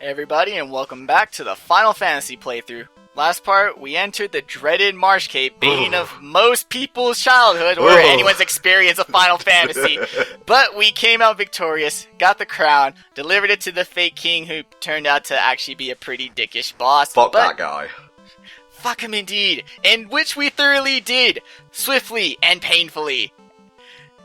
Hey everybody, and welcome back to the Final Fantasy playthrough. Last part, we entered the dreaded Marsh Cave, bane of most people's childhood or anyone's experience of Final Fantasy. But we came out victorious, got the crown, delivered it to the fake king who turned out to actually be a pretty dickish boss. Fuck that guy. Fuck him indeed, and which we thoroughly did, swiftly and painfully.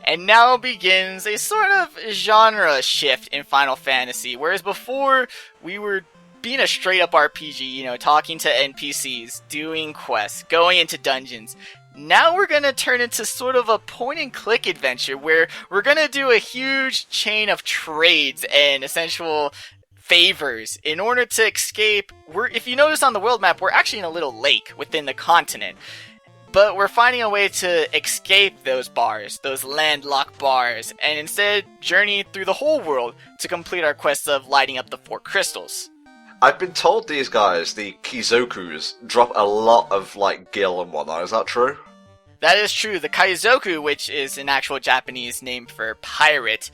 And now begins a sort of genre shift in Final Fantasy, whereas before we were being a straight up RPG, talking to NPCs, doing quests, going into dungeons. Now we're gonna turn into sort of a point and click adventure where we're gonna do a huge chain of trades and essential favors in order to escape. If you notice on the world map, we're actually in a little lake within the continent. But we're finding a way to escape those bars, those landlocked bars, and instead journey through the whole world to complete our quest of lighting up the 4 crystals. I've been told these guys, the Kizokus, drop a lot of, gil and whatnot. Is that true? That is true. The Kaizoku, which is an actual Japanese name for pirate,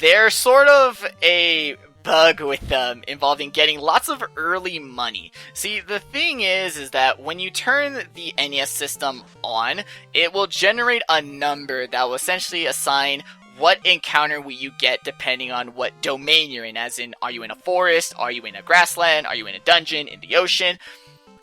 they're sort of a bug with them involving getting lots of early money. See, the thing is that when you turn the NES system on, it will generate a number that will essentially assign what encounter will you get depending on what domain you're in, as in, are you in a forest, are you in a grassland, are you in a dungeon, in the ocean?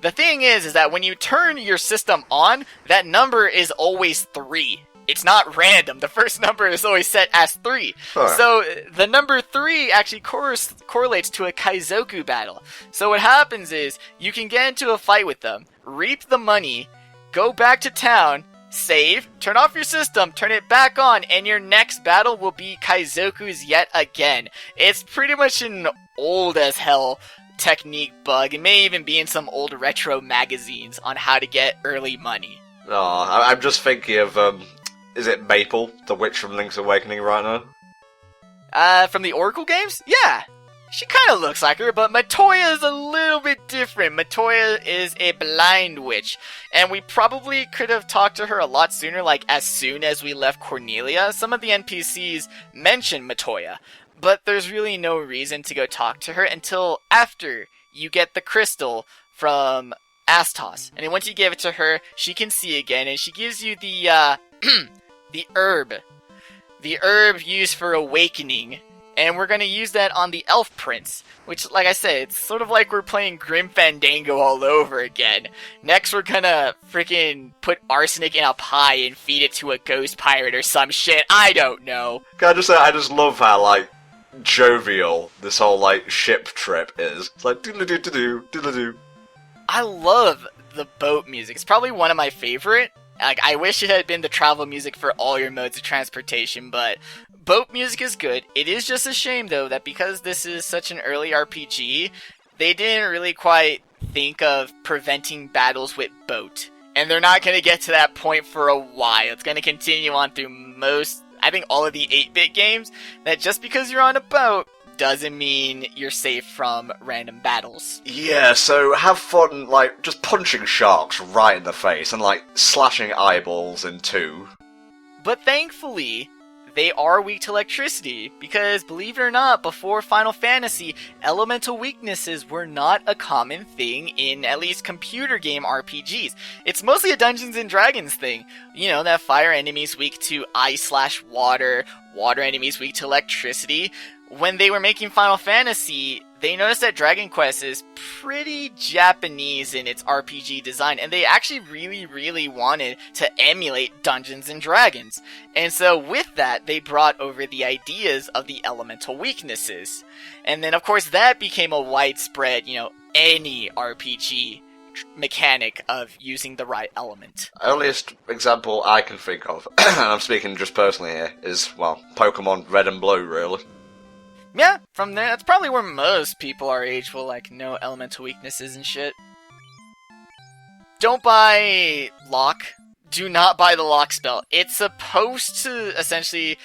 The thing is that when you turn your system on, that number is always 3. It's not random. The first number is always set as 3. Huh. So the number 3 actually correlates to a Kaizoku battle. So what happens is you can get into a fight with them, reap the money, go back to town, save, turn off your system, turn it back on, and your next battle will be Kaizokus yet again. It's pretty much an old as hell technique bug. It may even be in some old retro magazines on how to get early money. Oh, I'm just thinking of, is it Maple, the witch from Link's Awakening right now? From the Oracle games? Yeah. She kind of looks like her, but Matoya is a little bit different. Matoya is a blind witch, and we probably could have talked to her a lot sooner, as soon as we left Cornelia. Some of the NPCs mention Matoya, but there's really no reason to go talk to her until after you get the crystal from Astos. And then once you give it to her, she can see again, and she gives you the, the herb. The herb used for awakening. And we're gonna use that on the Elf Prince, which, like I said, it's sort of like we're playing Grim Fandango all over again. Next, we're gonna freaking put arsenic in a pie and feed it to a ghost pirate or some shit. I don't know. Can I just say, I just love how, jovial this whole, ship trip is. It's doodle-doo-doo-doo, doodle-doo. I love the boat music. It's probably one of my favorite. I wish it had been the travel music for all your modes of transportation, but boat music is good. It is just a shame, though, that because this is such an early RPG, they didn't really quite think of preventing battles with boat. And they're not going to get to that point for a while. It's going to continue on through all of the 8-bit games, that just because you're on a boat doesn't mean you're safe from random battles. Yeah, so have fun, just punching sharks right in the face and, slashing eyeballs in 2. But thankfully, they are weak to electricity, because believe it or not, before Final Fantasy, elemental weaknesses were not a common thing in at least computer game RPGs. It's mostly a Dungeons and Dragons thing. That fire enemies weak to ice/water, water enemies weak to electricity. When they were making Final Fantasy, they noticed that Dragon Quest is pretty Japanese in its RPG design, and they actually really, really wanted to emulate Dungeons and Dragons. And so with that, they brought over the ideas of the elemental weaknesses. And then, of course, that became a widespread, any RPG mechanic of using the right element. Earliest example I can think of, and I'm speaking just personally here, is, Pokemon Red and Blue, really. Yeah, from there, that's probably where most people our age will, know elemental weaknesses and shit. Don't buy Lock. Do not buy the Lock spell. It's supposed to essentially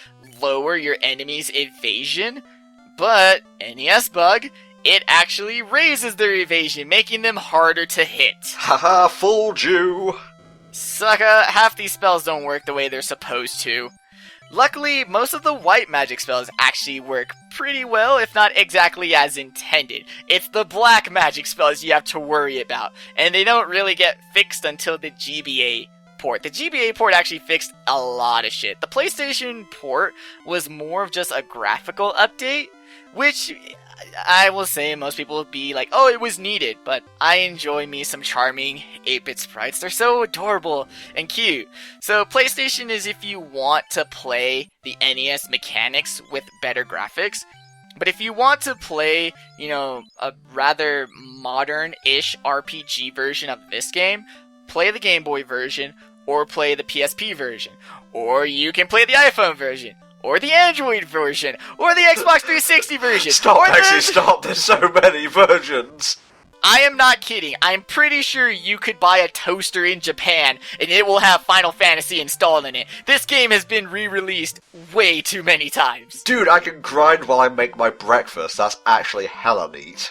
lower your enemy's evasion, but, NES bug, it actually raises their evasion, making them harder to hit. Haha, fooled you! Sucka, half these spells don't work the way they're supposed to. Luckily, most of the white magic spells actually work pretty well, if not exactly as intended. It's the black magic spells you have to worry about, and they don't really get fixed until the GBA port. The GBA port actually fixed a lot of shit. The PlayStation port was more of just a graphical update, which I will say most people would be like, oh, it was needed, but I enjoy me some charming 8-bit sprites. They're so adorable and cute. So PlayStation is if you want to play the NES mechanics with better graphics. But if you want to play, a rather modern-ish RPG version of this game, play the Game Boy version, or play the PSP version. Or you can play the iPhone version. Or the Android version, or the Xbox 360 version. Stop, Maxie, stop. There's so many versions. I am not kidding. I'm pretty sure you could buy a toaster in Japan, and it will have Final Fantasy installed in it. This game has been re-released way too many times. Dude, I can grind while I make my breakfast. That's actually hella neat.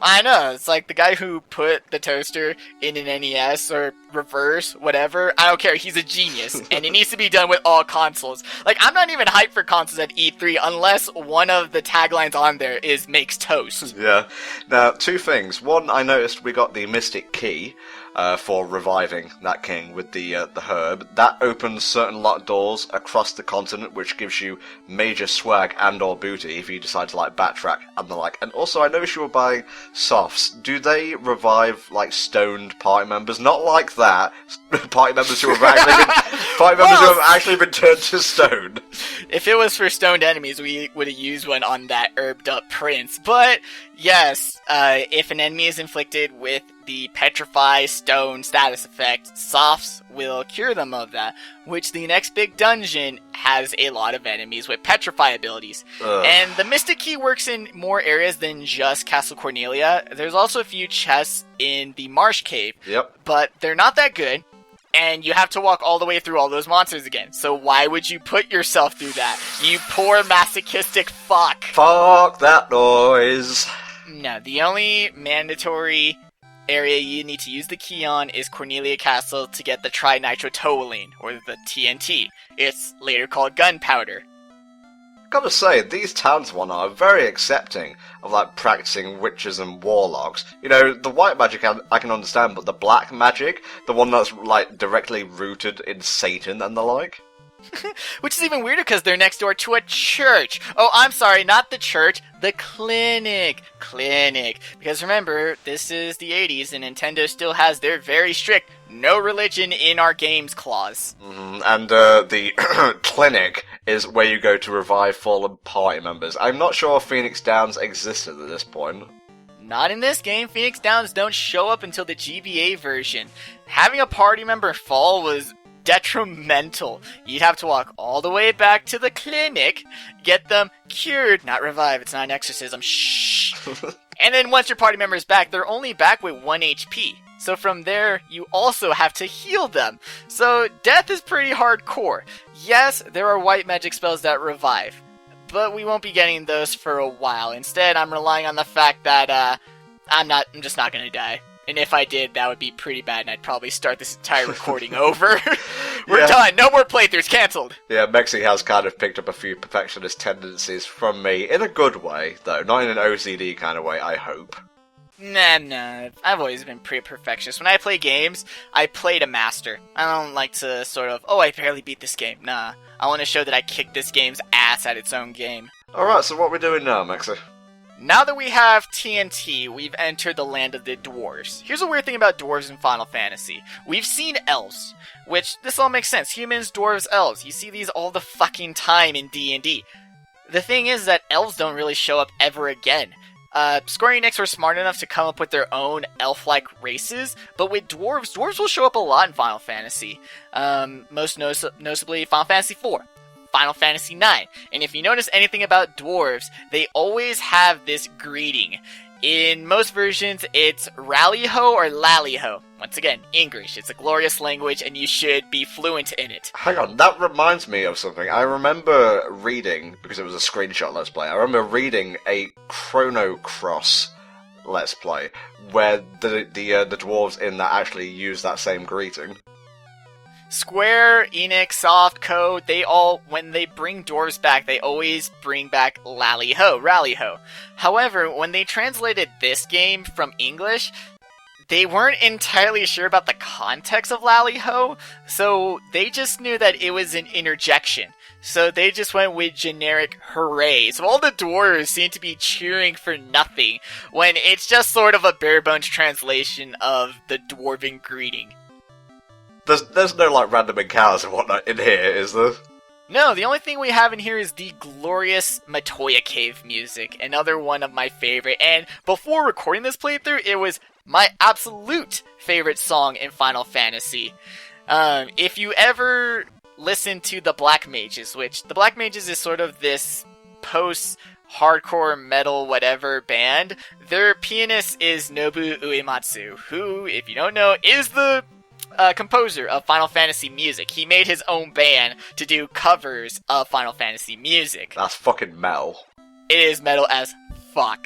I know, it's like the guy who put the toaster in an NES or reverse, whatever. I don't care, he's a genius, and it needs to be done with all consoles. Like, I'm not even hyped for consoles at E3 unless one of the taglines on there is makes toast. Yeah. Now, two things. One, I noticed we got the Mystic Key for reviving that king with the herb. That opens certain locked doors across the continent, which gives you major swag and or booty if you decide to backtrack and the like. And also, I noticed you were buying softs. Do they revive stoned party members? Not like that. Party members who have actually been turned to stone. If it was for stoned enemies, we would have used one on that herbed up prince. But yes, if an enemy is inflicted with the Petrify Stone status effect, softs will cure them of that, which the next big dungeon has a lot of enemies with Petrify abilities. Ugh. And the Mystic Key works in more areas than just Castle Cornelia. There's also a few chests in the Marsh Cave, but they're not that good, and you have to walk all the way through all those monsters again. So why would you put yourself through that? You poor masochistic fuck. Fuck that noise. No, the only mandatory area you need to use the key on is Cornelia Castle to get the trinitrotoluene, or the TNT. It's later called gunpowder. Gotta say, these towns are very accepting of practicing witches and warlocks. The white magic I can understand, but the black magic, the one that's directly rooted in Satan and the like. Which is even weirder because they're next door to a church. Oh, I'm sorry, not the church, the clinic. Because remember, this is the 80s and Nintendo still has their very strict no religion in our games clause. Mm-hmm. And the clinic is where you go to revive fallen party members. I'm not sure if Phoenix Downs existed at this point. Not in this game. Phoenix Downs don't show up until the GBA version. Having a party member fall was detrimental. You'd have to walk all the way back to the clinic, get them cured, not revive, it's not an exorcism, shh. And then once your party member is back, they're only back with 1 HP. So from there, you also have to heal them. So death is pretty hardcore. Yes, there are white magic spells that revive, but we won't be getting those for a while. Instead, I'm relying on the fact that I'm just not gonna die. And if I did, that would be pretty bad, and I'd probably start this entire recording over. We're done. No more playthroughs. Cancelled. Yeah, Mexi has kind of picked up a few perfectionist tendencies from me, in a good way, though. Not in an OCD kind of way, I hope. Nah. I've always been pretty perfectionist. When I play games, I play to master. I don't like to I barely beat this game. Nah. I want to show that I kicked this game's ass at its own game. Alright, so what are we doing now, Mexi? Now that we have TNT, we've entered the land of the dwarves. Here's a weird thing about dwarves in Final Fantasy. We've seen elves, which, this all makes sense. Humans, dwarves, elves. You see these all the fucking time in D&D. The thing is that elves don't really show up ever again. Square Enix were smart enough to come up with their own elf-like races, but with dwarves will show up a lot in Final Fantasy. Most noticeably Final Fantasy IV. Final Fantasy IX. And if you notice anything about dwarves, they always have this greeting. In most versions, it's rally-ho or lally-ho. Once again, English. It's a glorious language, and you should be fluent in it. Hang on, that reminds me of something. I remember reading, because it was a screenshot Let's Play, I remember reading a Chrono Cross Let's Play, where the dwarves in that actually use that same greeting. Square, Enix, Soft, Code, they all, when they bring doors back, they always bring back Lally-Ho, Rally-Ho. However, when they translated this game from English, they weren't entirely sure about the context of Lally-Ho, so they just knew that it was an interjection. So they just went with generic hooray. So all the dwarves seem to be cheering for nothing, when it's just sort of a bare-bones translation of the dwarven greeting. There's no, like, random encounters and whatnot in here, is there? No, the only thing we have in here is the glorious Matoya Cave music, another one of my favorite, and before recording this playthrough, it was my absolute favorite song in Final Fantasy. If you ever listen to the Black Mages, which the Black Mages is sort of this post-hardcore metal whatever band, their pianist is Nobu Uematsu, who, if you don't know, is the composer of Final Fantasy music. He made his own band to do covers of Final Fantasy music. That's fucking metal. It is metal as fuck.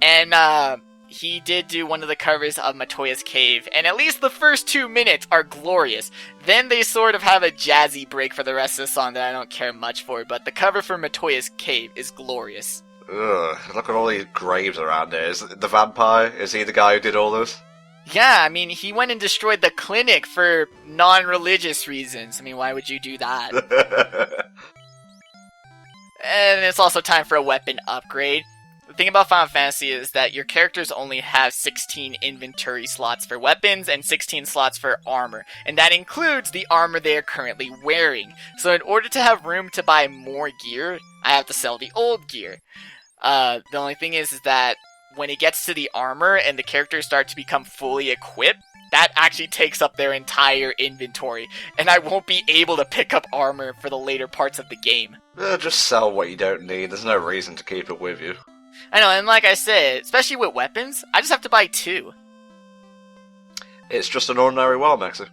And, he did do one of the covers of Matoya's Cave, and at least the first 2 minutes are glorious. Then they sort of have a jazzy break for the rest of the song that I don't care much for, but the cover for Matoya's Cave is glorious. Ugh, look at all these graves around here. Is the vampire, is he the guy who did all this? Yeah, I mean, he went and destroyed the clinic for non-religious reasons. I mean, why would you do that? And it's also time for a weapon upgrade. The thing about Final Fantasy is that your characters only have 16 inventory slots for weapons and 16 slots for armor, and that includes the armor they are currently wearing. So in order to have room to buy more gear, I have to sell the old gear. The only thing is that when it gets to the armor and the characters start to become fully equipped, that actually takes up their entire inventory, and I won't be able to pick up armor for the later parts of the game. Just sell what you don't need, there's no reason to keep it with you. I know, and like I said, especially with weapons, I just have to buy 2. It's just an ordinary well, Maxi.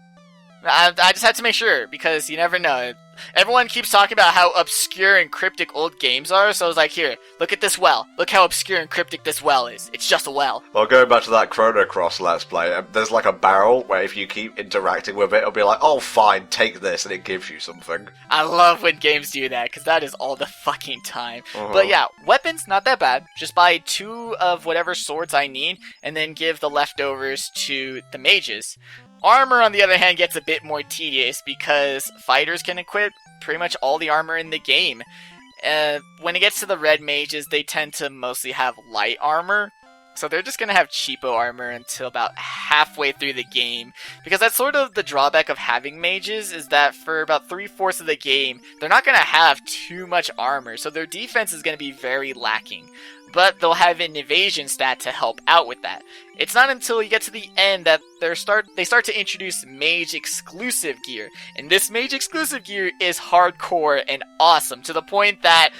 I just had to make sure, because you never know. Everyone keeps talking about how obscure and cryptic old games are, so I was like, here, look at this well. Look how obscure and cryptic this well is. It's just a well. Well, going back to that Chrono Cross Let's Play, there's like a barrel where if you keep interacting with it, it'll be like, oh fine, take this, and it gives you something. I love when games do that, because that is all the fucking time. But yeah, weapons, not that bad. Just buy 2 of whatever swords I need, and then give the leftovers to the mages. Armor, on the other hand, gets a bit more tedious because fighters can equip pretty much all the armor in the game. When it gets to the red mages, they tend to mostly have light armor, so they're just going to have cheapo armor until about halfway through the game. Because that's sort of the drawback of having mages, is that for about 3/4 of the game, they're not going to have too much armor, so their defense is going to be very lacking. But they'll have an evasion stat to help out with that. It's not until you get to the end that they start to introduce mage exclusive gear. And this mage exclusive gear is hardcore and awesome, to the point that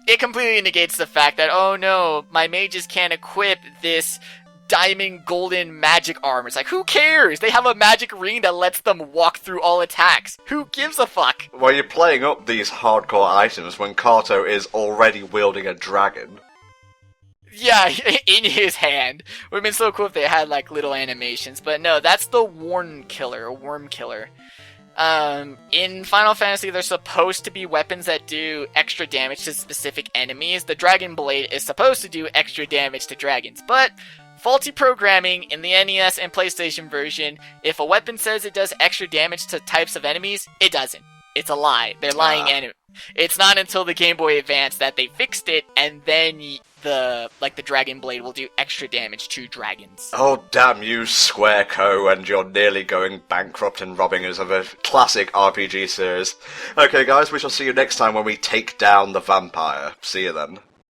it completely negates the fact that, oh no, my mages can't equip this diamond golden magic armor. It's like, who cares? They have a magic ring that lets them walk through all attacks. Who gives a fuck? Well, you're playing up these hardcore items when Kato is already wielding a dragon. Yeah, in his hand. Would have been so cool if they had like little animations, but no, that's the worm killer. In Final Fantasy, there's supposed to be weapons that do extra damage to specific enemies. The Dragon Blade is supposed to do extra damage to dragons, but faulty programming in the NES and PlayStation version, if a weapon says it does extra damage to types of enemies, it doesn't. It's a lie. They're lying. It's not until the Game Boy Advance that they fixed it, and then the Dragon Blade will do extra damage to dragons. Oh, damn you, Square Co., and you're nearly going bankrupt and robbing us of a classic RPG series. Okay, guys, we shall see you next time when we take down the vampire. See you then.